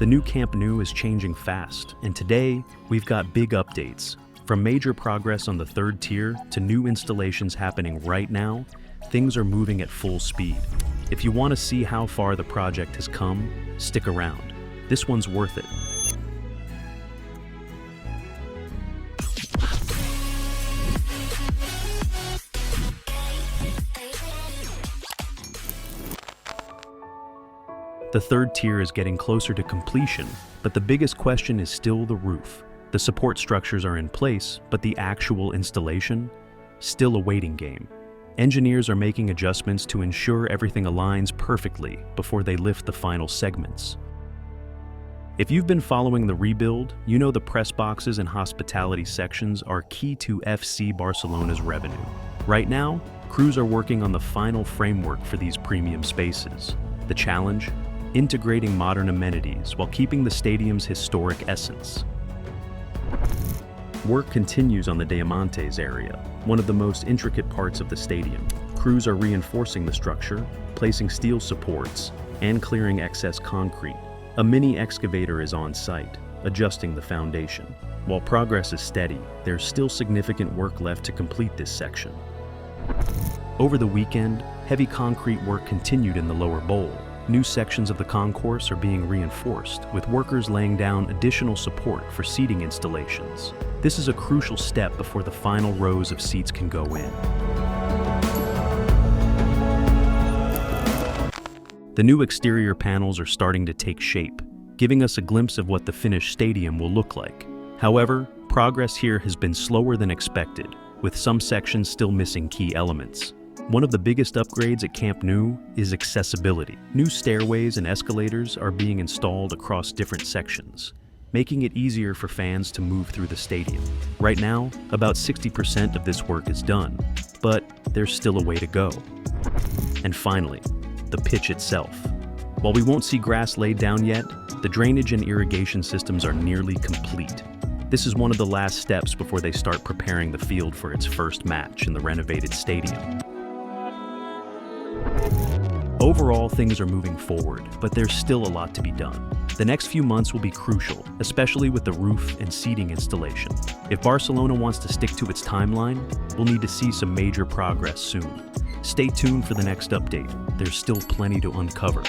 The new Camp Nou is changing fast, and today we've got big updates. From major progress on the third tier to new installations happening right now, things are moving at full speed. If you want to see how far the project has come, stick around. This one's worth it. The third tier is getting closer to completion, but the biggest question is still the roof. The support structures are in place, but the actual installation? Still a waiting game. Engineers are making adjustments to ensure everything aligns perfectly before they lift the final segments. If you've been following the rebuild, you know the press boxes and hospitality sections are key to FC Barcelona's revenue. Right now, crews are working on the final framework for these premium spaces. The challenge? Integrating modern amenities while keeping the stadium's historic essence. Work continues on the Diamantes area, one of the most intricate parts of the stadium. Crews are reinforcing the structure, placing steel supports, and clearing excess concrete. A mini excavator is on site, adjusting the foundation. While progress is steady, there's still significant work left to complete this section. Over the weekend, heavy concrete work continued in the lower bowl. New sections of the concourse are being reinforced, with workers laying down additional support for seating installations. This is a crucial step before the final rows of seats can go in. The new exterior panels are starting to take shape, giving us a glimpse of what the finished stadium will look like. However, progress here has been slower than expected, with some sections still missing key elements. One of the biggest upgrades at Camp Nou is accessibility. New stairways and escalators are being installed across different sections, making it easier for fans to move through the stadium. Right now, about 60% of this work is done, but there's still a way to go. And finally, the pitch itself. While we won't see grass laid down yet, the drainage and irrigation systems are nearly complete. This is one of the last steps before they start preparing the field for its first match in the renovated stadium. Overall, things are moving forward, but there's still a lot to be done. The next few months will be crucial, especially with the roof and seating installation. If Barcelona wants to stick to its timeline, we'll need to see some major progress soon. Stay tuned for the next update. There's still plenty to uncover.